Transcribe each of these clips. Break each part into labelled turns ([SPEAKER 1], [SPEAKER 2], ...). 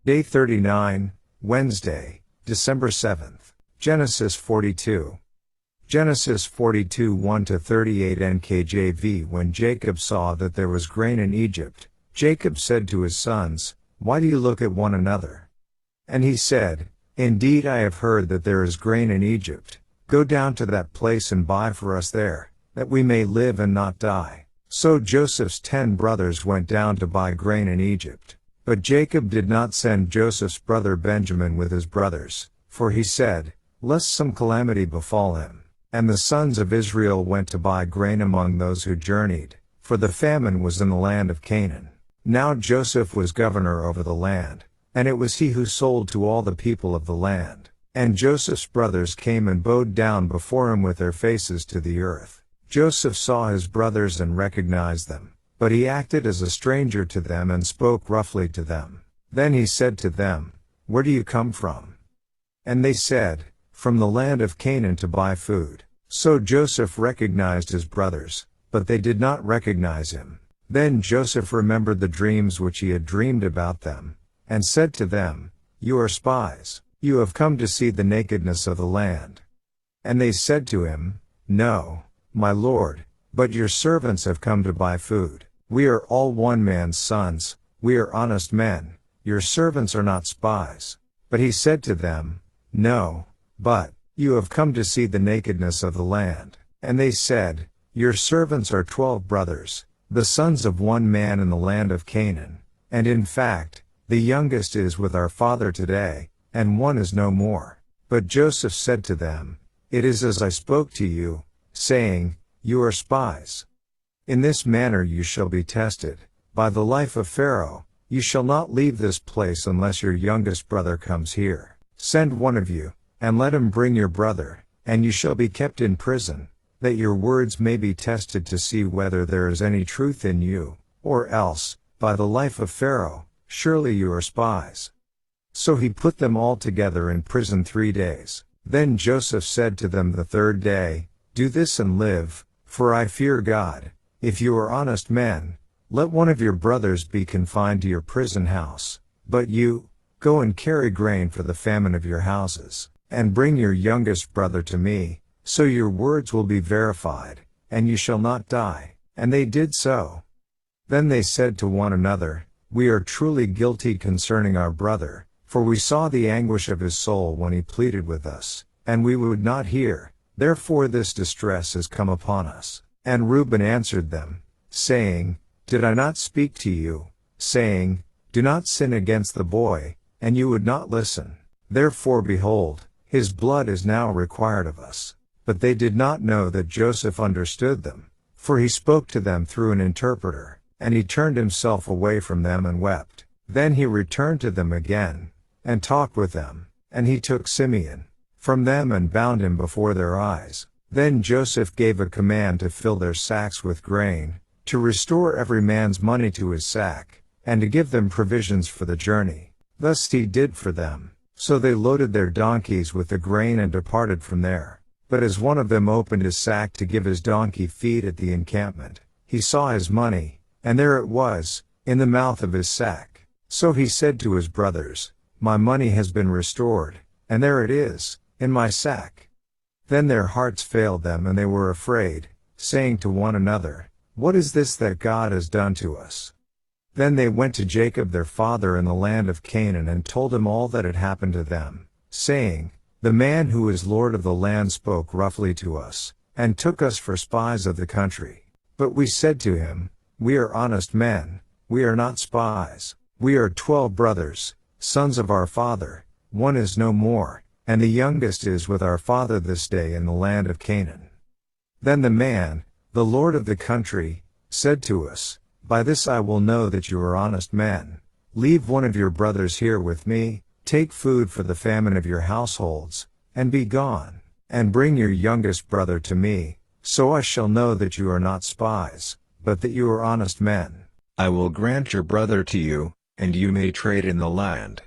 [SPEAKER 1] Day 39, Wednesday, December 7th. Genesis 42. Genesis 42 1-38 NKJV. When Jacob saw that there was grain in Egypt, Jacob said to his sons, "Why do you look at one another?" And he said, "Indeed I have heard that there is grain in Egypt. Go down to that place and buy for us there, that we may live and not die." So Joseph's 10 brothers went down to buy grain in Egypt. But Jacob did not send Joseph's brother Benjamin with his brothers, for he said, "Lest some calamity befall him." And the sons of Israel went to buy grain among those who journeyed, for the famine was in the land of Canaan. Now Joseph was governor over the land, and it was he who sold to all the people of the land. And Joseph's brothers came and bowed down before him with their faces to the earth. Joseph saw his brothers and recognized them, but he acted as a stranger to them and spoke roughly to them. Then he said to them, "Where do you come from?" And they said, "From the land of Canaan to buy food." So Joseph recognized his brothers, but they did not recognize him. Then Joseph remembered the dreams which he had dreamed about them, and said to them, "You are spies. You have come to see the nakedness of the land." And they said to him, "No, my lord, but your servants have come to buy food. We are all one man's sons, we are honest men, your servants are not spies." But he said to them, "No, but you have come to see the nakedness of the land." And they said, "Your servants are 12 brothers, the sons of one man in the land of Canaan, and in fact, the youngest is with our father today, and one is no more." But Joseph said to them, "It is as I spoke to you, saying, You are spies. In this manner you shall be tested. By the life of Pharaoh, you shall not leave this place unless your youngest brother comes here. Send one of you, and let him bring your brother, and you shall be kept in prison, that your words may be tested to see whether there is any truth in you, or else, by the life of Pharaoh, surely you are spies." So he put them all together in prison 3 days. Then Joseph said to them the third day, "Do this and live, for I fear God. If you are honest men, let one of your brothers be confined to your prison house, but you, go and carry grain for the famine of your houses, and bring your youngest brother to me, so your words will be verified, and you shall not die." And they did so. Then they said to one another, "We are truly guilty concerning our brother, for we saw the anguish of his soul when he pleaded with us, and we would not hear, therefore this distress has come upon us." And Reuben answered them, saying, "Did I not speak to you, saying, Do not sin against the boy, and you would not listen? Therefore behold, his blood is now required of us." But they did not know that Joseph understood them, for he spoke to them through an interpreter, and he turned himself away from them and wept. Then he returned to them again, and talked with them, and he took Simeon from them and bound him before their eyes. Then Joseph gave a command to fill their sacks with grain, to restore every man's money to his sack, and to give them provisions for the journey. Thus he did for them. So they loaded their donkeys with the grain and departed from there. But as one of them opened his sack to give his donkey feed at the encampment, he saw his money, and there it was, in the mouth of his sack. So he said to his brothers, "My money has been restored, and there it is, in my sack." Then their hearts failed them and they were afraid, saying to one another, "What is this that God has done to us?" Then they went to Jacob their father in the land of Canaan and told him all that had happened to them, saying, "The man who is lord of the land spoke roughly to us, and took us for spies of the country. But we said to him, We are honest men, we are not spies. We are 12 brothers, sons of our father, one is no more, and the youngest is with our father this day in the land of Canaan." Then the man, the lord of the country, said to us, "By this I will know that you are honest men. Leave one of your brothers here with me, take food for the famine of your households, and be gone, and bring your youngest brother to me, so I shall know that you are not spies, but that you are honest men. I will grant your brother to you, and you may trade in the land."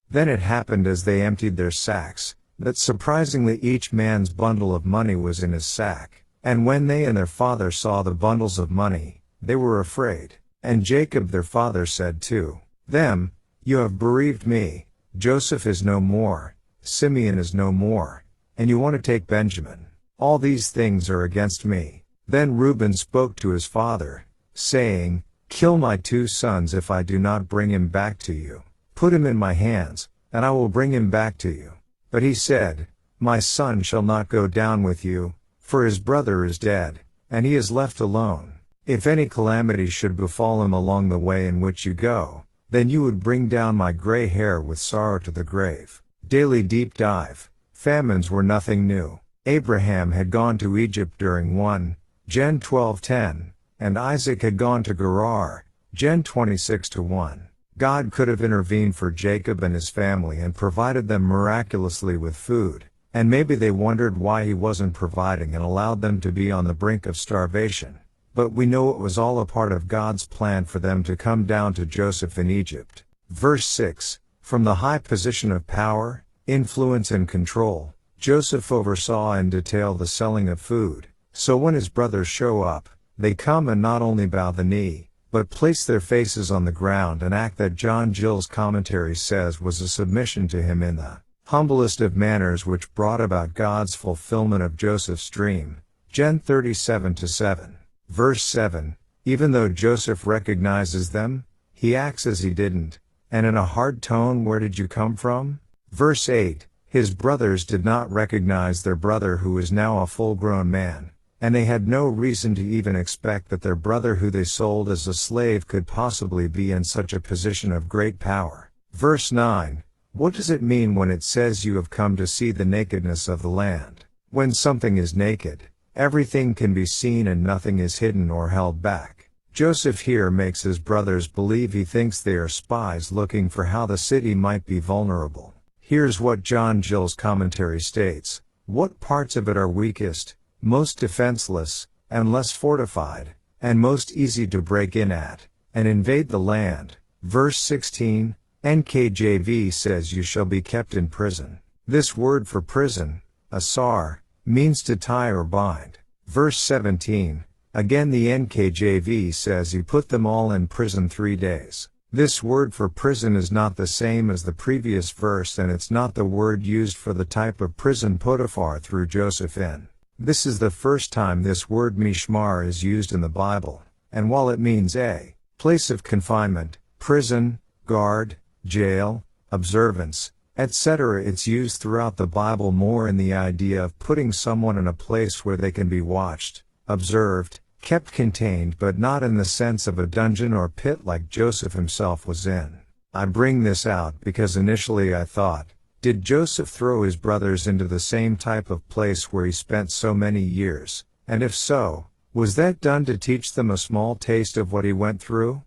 [SPEAKER 1] Then it happened as they emptied their sacks, that surprisingly each man's bundle of money was in his sack, and when they and their father saw the bundles of money, they were afraid. And Jacob their father said to them, You have bereaved me. Joseph is no more, Simeon is no more, and you want to take Benjamin. All these things are against me. Then Reuben spoke to his father, saying, Kill my 2 sons if I do not bring him back to you. Put him in my hands, and I will bring him back to you. But he said, My son shall not go down with you, for his brother is dead, and he is left alone. If any calamity should befall him along the way in which you go, then you would bring down my gray hair with sorrow to the grave. Daily deep dive. Famines were nothing new. Abraham had gone to Egypt during 1 Gen 12:10, and Isaac had gone to Gerar, Gen 26:1. God could have intervened for Jacob and his family and provided them miraculously with food, and maybe they wondered why he wasn't providing and allowed them to be on the brink of starvation. But we know it was all a part of God's plan for them to come down to Joseph in Egypt. Verse 6, From the high position of power, influence and control, Joseph oversaw in detail the selling of food. So when his brothers show up, they come and not only bow the knee, but place their faces on the ground, an act that John Gill's commentary says was a submission to him in the humblest of manners, which brought about God's fulfillment of Joseph's dream. Gen 37:7. Verse 7, Even though Joseph recognizes them, he acts as he didn't, and in a hard tone, Where did you come from? Verse 8, His brothers did not recognize their brother who is now a full-grown man, and they had no reason to even expect that their brother who they sold as a slave could possibly be in such a position of great power. Verse 9, What does it mean when it says you have come to see the nakedness of the land? When something is naked, everything can be seen and nothing is hidden or held back. Joseph here makes his brothers believe he thinks they are spies looking for how the city might be vulnerable. Here's what John Gill's commentary states. What parts of it are weakest, most defenseless, and less fortified, and most easy to break in at, and invade the land? Verse 16, NKJV says you shall be kept in prison. This word for prison, asar, means to tie or bind. Verse 17, again the NKJV says he put them all in prison 3 days. This word for prison is not the same as the previous verse, and it's not the word used for the type of prison Potiphar threw Joseph in. This is the first time this word mishmar is used in the Bible, and while it means a place of confinement, prison, guard, jail, observance, etc., it's used throughout the Bible more in the idea of putting someone in a place where they can be watched, observed, kept contained, but not in the sense of a dungeon or pit like Joseph himself was in. I bring this out because initially I thought, did Joseph throw his brothers into the same type of place where he spent so many years, and if so, was that done to teach them a small taste of what he went through?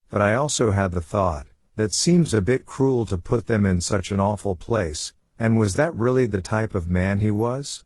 [SPEAKER 1] But I also had the thought, that seems a bit cruel to put them in such an awful place, and was that really the type of man he was?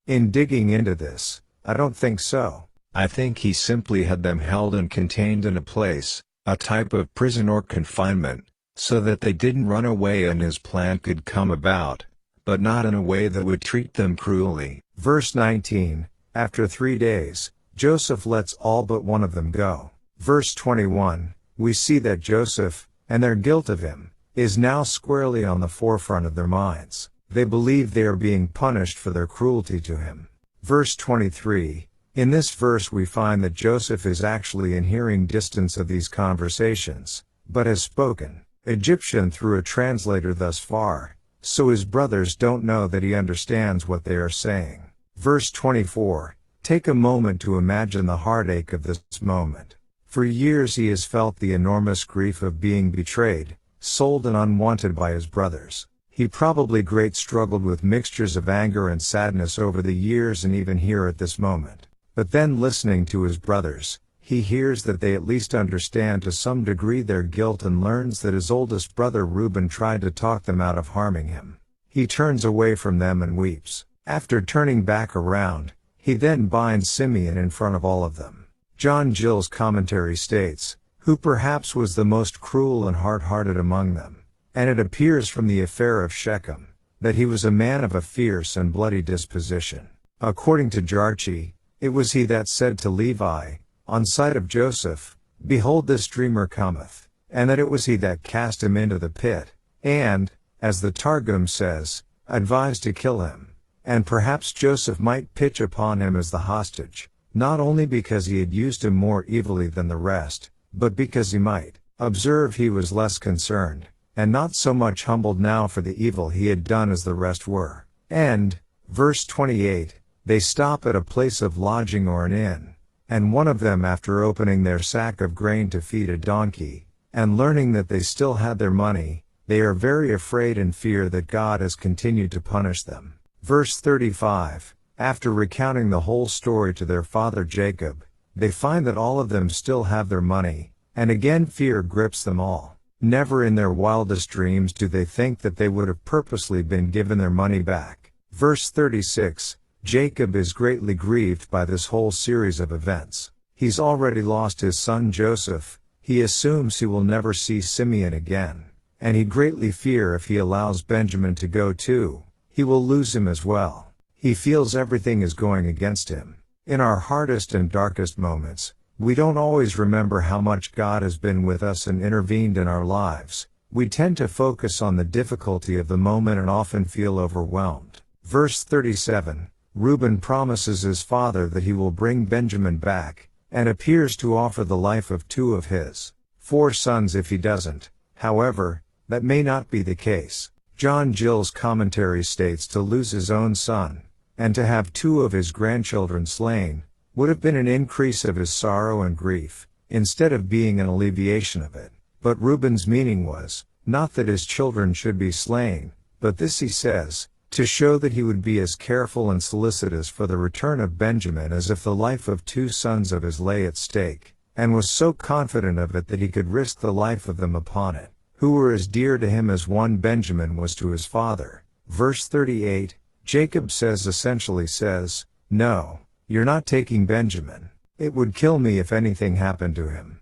[SPEAKER 1] In digging into this, I don't think so. I think he simply had them held and contained in a place, a type of prison or confinement, so that they didn't run away and his plan could come about, but not in a way that would treat them cruelly. Verse 19, After 3 days, Joseph lets all but one of them go. Verse 21, we see that Joseph, and their guilt of him, is now squarely on the forefront of their minds. They believe they are being punished for their cruelty to him. Verse 23, in this verse we find that Joseph is actually in hearing distance of these conversations, but has spoken Egyptian through a translator thus far, so his brothers don't know that he understands what they are saying. Verse 24, take a moment to imagine the heartache of this moment. For years he has felt the enormous grief of being betrayed, sold and unwanted by his brothers. He probably great struggled with mixtures of anger and sadness over the years and even here at this moment. But then listening to his brothers, he hears that they at least understand to some degree their guilt and learns that his oldest brother Reuben tried to talk them out of harming him. He turns away from them and weeps. After turning back around, he then binds Simeon in front of all of them. John Gill's commentary states, who perhaps was the most cruel and hard-hearted among them, and it appears from the affair of Shechem, that he was a man of a fierce and bloody disposition. According to Jarchi, it was he that said to Levi, on sight of Joseph, Behold this dreamer cometh, and that it was he that cast him into the pit, and, as the Targum says, advised to kill him. And perhaps Joseph might pitch upon him as the hostage, not only because he had used him more evilly than the rest, but because he might observe he was less concerned, and not so much humbled now for the evil he had done as the rest were. And, verse 28, they stop at a place of lodging or an inn, and one of them after opening their sack of grain to feed a donkey, and learning that they still had their money, they are very afraid and fear that God has continued to punish them. Verse 35, after recounting the whole story to their father Jacob, they find that all of them still have their money, and again fear grips them all. Never in their wildest dreams do they think that they would have purposely been given their money back. Verse 36, Jacob is greatly grieved by this whole series of events. He's already lost his son Joseph, he assumes he will never see Simeon again, and he greatly fears if he allows Benjamin to go too, he will lose him as well. He feels everything is going against him. In our hardest and darkest moments, we don't always remember how much God has been with us and intervened in our lives. We tend to focus on the difficulty of the moment and often feel overwhelmed. Verse 37, Reuben promises his father that he will bring Benjamin back, and appears to offer the life of 2 of his 4 sons if he doesn't. However, that may not be the case. John Gill's commentary states to lose his own son, and to have 2 of his grandchildren slain, would have been an increase of his sorrow and grief, instead of being an alleviation of it. But Reuben's meaning was, not that his children should be slain, but this he says, to show that he would be as careful and solicitous for the return of Benjamin as if the life of 2 sons of his lay at stake, and was so confident of it that he could risk the life of them upon it, who were as dear to him as one Benjamin was to his father. Verse 38, Jacob essentially says, no, you're not taking Benjamin. It would kill me if anything happened to him.